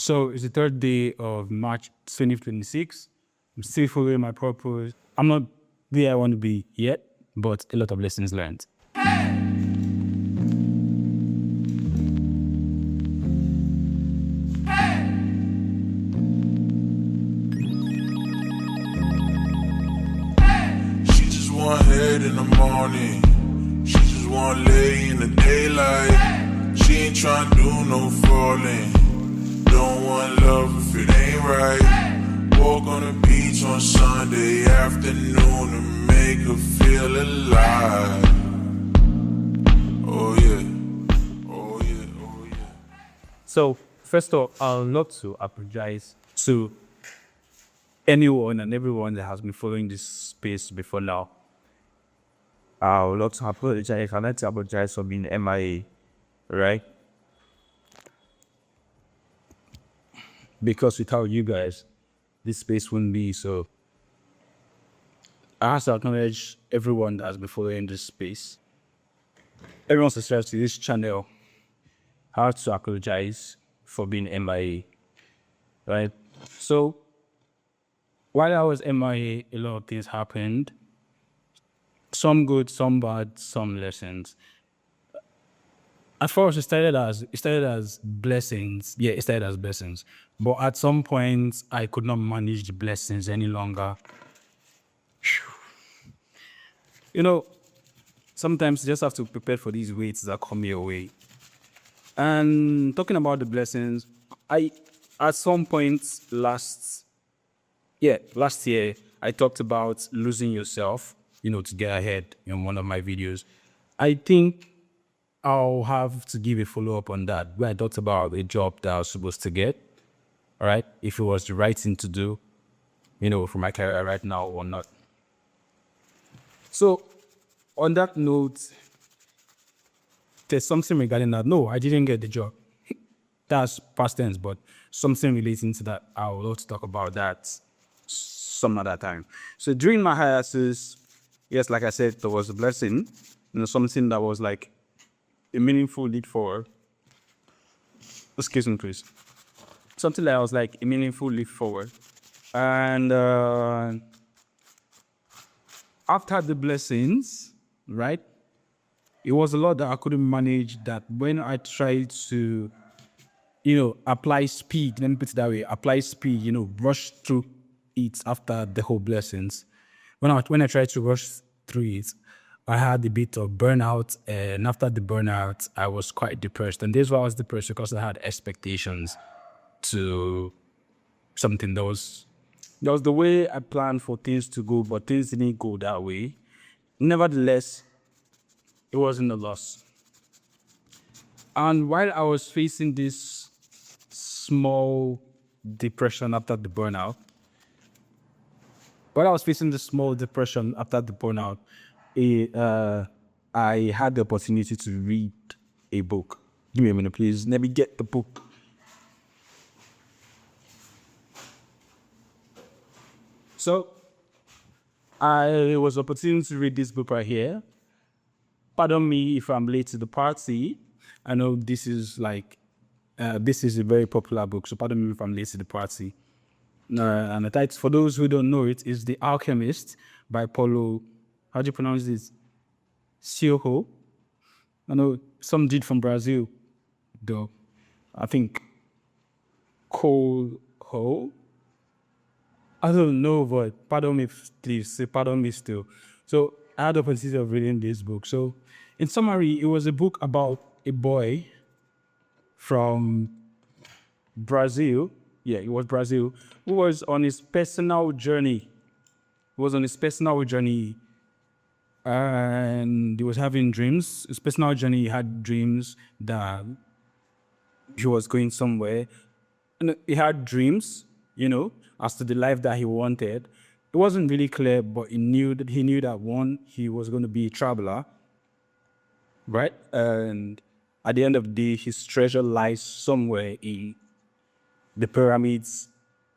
So it's the third day of March 2026. I'm still following my purpose. I'm not where I want to be yet, but a lot of lessons learned. She just want head in the morning. She just want lay in the daylight. She ain't tryna do no falling. Don't want love if it ain't right. Walk on the beach on Sunday afternoon to make her feel alive. Oh yeah, oh yeah, oh yeah. So, first off, I'd love to apologize to anyone and everyone that has been following this space before now. I would love to apologize. I'd like to apologize for being MIA, right? Because without you guys, this space wouldn't be. So I have to acknowledge everyone that has been following this space. Everyone subscribes to this channel. I have to apologize for being MIA, right? So while I was MIA, a lot of things happened. Some good, some bad, some lessons. At first, it started as blessings. Yeah, it started as blessings. But at some point, I could not manage the blessings any longer. You know, sometimes you just have to prepare for these weights that come your way. And talking about the blessings, at some point last year, I talked about losing yourself, to get ahead in one of my videos. I think I'll have to give a follow-up on that, where I talked about a job that I was supposed to get, all right? If it was the right thing to do, for my career right now or not. So, on that note, there's something regarding that. No, I didn't get the job. That's past tense, but something relating to that, I would love to talk about that some other time. So during my hiatus, yes, like I said, there was a blessing, something that was like a meaningful leap forward. Excuse me, please. Something that was like a meaningful leap forward. And after the blessings, right, it was a lot that I couldn't manage, that when I tried to, apply speed, let me put it that way, apply speed, rush through it after the whole blessings. When I tried to rush through it, I had a bit of burnout, and after the burnout, I was quite depressed. And this was why I was depressed, because I had expectations to something that was the way I planned for things to go, but things didn't go that way. Nevertheless, it wasn't a loss. And while I was facing this small depression after the burnout, I had the opportunity to read a book. Give me a minute, please. Let me get the book. So, I was opportunity to read this book right here. Pardon me if I'm late to the party. I know this is a very popular book, so pardon me if I'm late to the party. And the title, for those who don't know it, is The Alchemist by Paulo, how do you pronounce this? Coelho. I know some did from Brazil, though. I think Coelho. I don't know, but pardon me, please. Pardon me still. So I had the opportunity of reading this book. So in summary, it was a book about a boy from Brazil. Yeah, it was Brazil, who was on his personal journey. And he was having dreams. His personal journey, he had dreams that he was going somewhere. And he had dreams, as to the life that he wanted. It wasn't really clear, but he knew that one, he was going to be a traveler, right? And at the end of the day, his treasure lies somewhere in the pyramids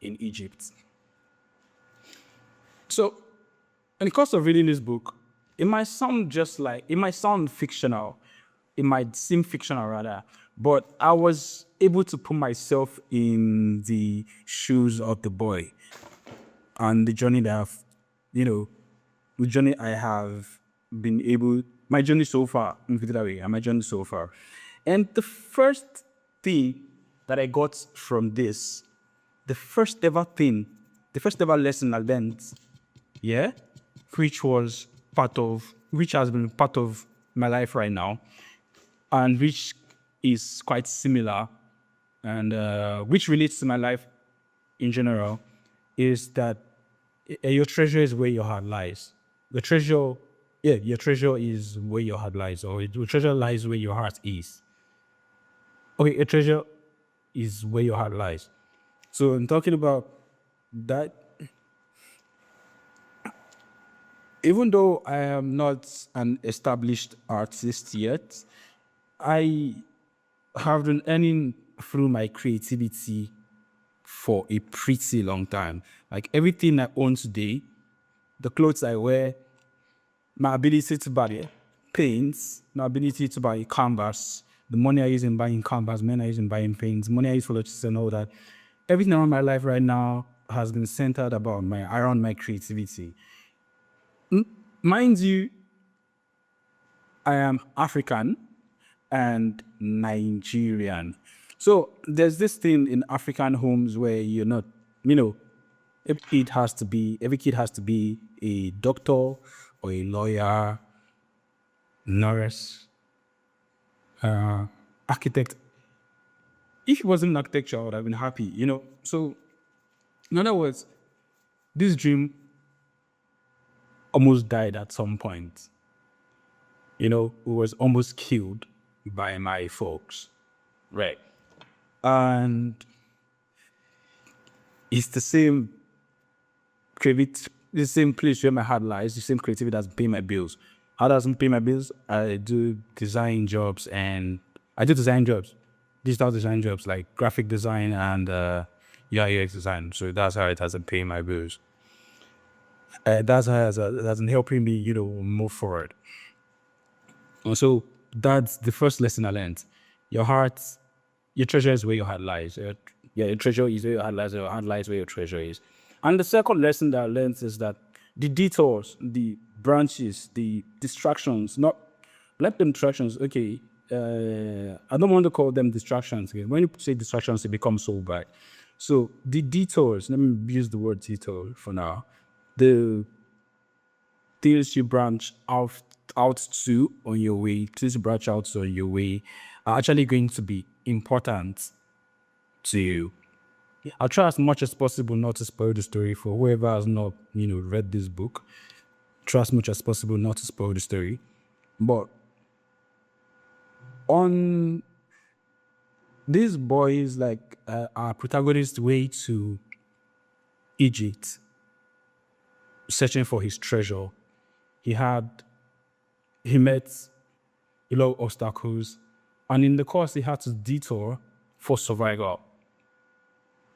in Egypt. So, in the course of reading this book, it might sound fictional. It might seem fictional rather, But I was able to put myself in the shoes of the boy and the journey that I've, the journey I have been able, my journey so far, let me put it that way, and my journey so far. And the first thing that I got from this, the first ever thing, the first ever lesson I learned, yeah, which has been part of my life right now, and which is quite similar, and which relates to my life in general, is that your treasure is where your heart lies. The treasure, yeah, your treasure is where your heart lies, or your treasure lies where your heart is. Okay, a treasure is where your heart lies. So I'm talking about that. Even though I am not an established artist yet, I have been earning through my creativity for a pretty long time. Like everything I own today, the clothes I wear, my ability to buy paints, my ability to buy canvas, the money I use in buying canvas, money I use in buying paints, money I use for logistics and all that. Everything around my life right now has been centered around my creativity. Mind you, I am African and Nigerian. So there's this thing in African homes where you're not, every kid has to be a doctor or a lawyer, nurse, architect. If it wasn't architecture, I would have been happy, So in other words, this dream almost died at some point. It was almost killed by my folks. Right. And it's the same the same place where my heart lies, the same creativity that's paying my bills. How does it pay my bills? I do design jobs, digital design jobs like graphic design and UI UX design. So that's how it hasn't paid my bills. That's how it hasn't helping me, move forward. So that's the first lesson I learned. Your treasure is where your heart lies. Your treasure is where your heart lies. Your heart lies where your treasure is. And the second lesson that I learned is that the detours, the branches, the distractions, not let them distractions. Okay, I don't want to call them distractions. Okay? When you say distractions, it becomes so bad. So the detours. Let me use the word detour for now. The things you branch out to on your way, things you branch out to on your way, are actually going to be important to you. I'll try as much as possible not to spoil the story for whoever has not, read this book. Try as much as possible not to spoil the story. But on these boys, like our protagonist's way to Egypt, searching for his treasure, he met a lot of obstacles, and in the course he had to detour for survival.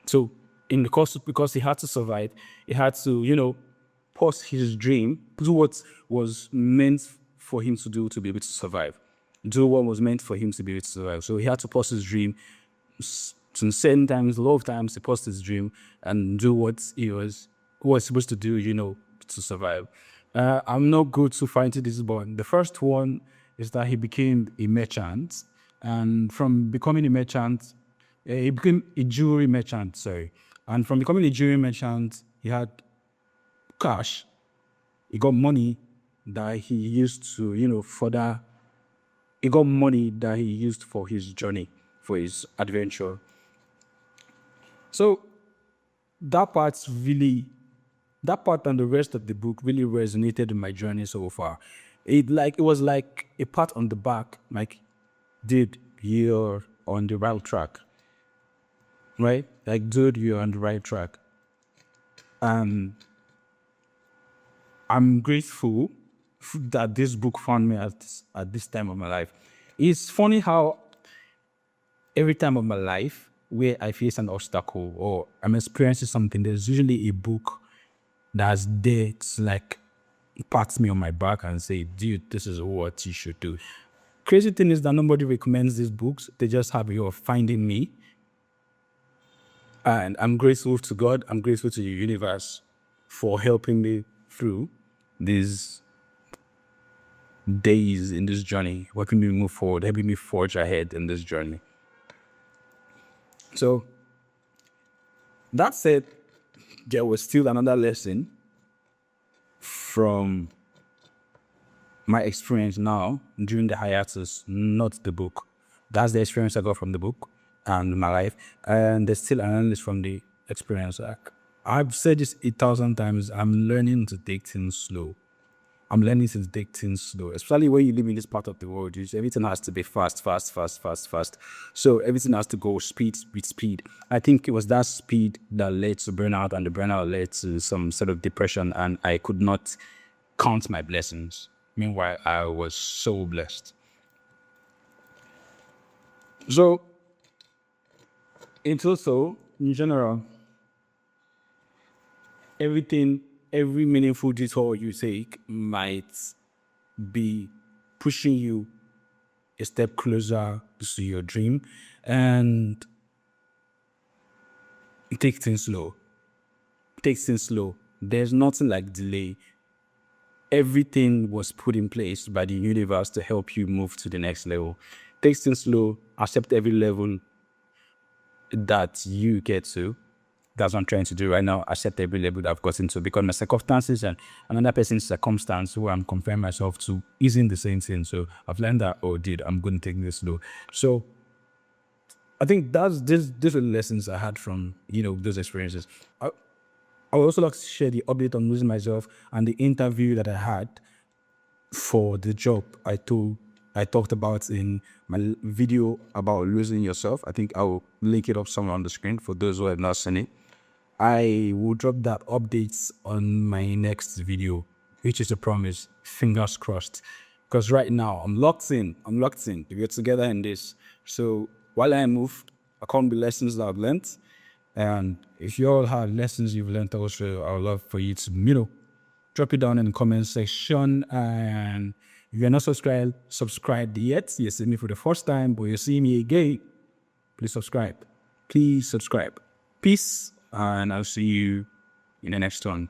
So in the course, because he had to survive, he had to, pause his dream, do what was meant for him to do to be able to survive. Do what was meant for him to be able to survive. So he had to pause his dream. Some certain times, a lot of times, he paused his dream and do what he was supposed to do, to survive. I'm not good to find this, but the first one is that he became a merchant, and from becoming a merchant, he became a jewelry merchant. Sorry, and from becoming a jewelry merchant, he had cash. He got money that he used to, further. He got money that he used for his journey, for his adventure. So that part and the rest of the book really resonated in my journey so far. It was like a pat on the back, like, dude, you're on the right track. Right? Like, dude, you're on the right track. I'm grateful that this book found me at this time of my life. It's funny how every time of my life where I face an obstacle or I'm experiencing something, there's usually a book that's there to pats me on my back and say, dude, this is what you should do. Crazy thing is that nobody recommends these books. They just have a way of finding me. And I'm grateful to God. I'm grateful to the universe for helping me through these days in this journey, helping me move forward, helping me forge ahead in this journey. So that said, there was still another lesson from my experience now during the hiatus, not the book. That's the experience I got from the book and my life. And there's still an analysis from the experience. I've said this 1,000 times. I'm learning to take things slow. I'm learning to take things slow, especially when you live in this part of the world. Everything has to be fast. So everything has to go speed. I think it was that speed that led to burnout, and the burnout led to some sort of depression, and I could not count my blessings. Meanwhile, I was so blessed. So, in total, in general, every meaningful detour you take might be pushing you a step closer to your dream, and take things slow. There's nothing like delay. Everything was put in place by the universe to help you move to the next level. Take things slow, accept every level that you get to. That's what I'm trying to do right now. Accept every level that I've gotten to, because my circumstances and another person's circumstance who I'm comparing myself to isn't the same thing. So I've learned that, I'm going to take this slow. So I think these are the lessons I had from, those experiences. I would also like to share the update on losing myself and the interview that I had for the job I talked about in my video about losing yourself. I think I will link it up somewhere on the screen for those who have not seen it. I will drop that updates on my next video, which is a promise. Fingers crossed. Because right now I'm locked in. We're together in this. So while I move, I can't be lessons that I've learned. And if you all have lessons you've learned also, I would love for you to, drop it down in the comment section. And if you're not subscribed yet, you're seeing me for the first time, but you're seeing me again, please subscribe. Peace, and I'll see you in the next one.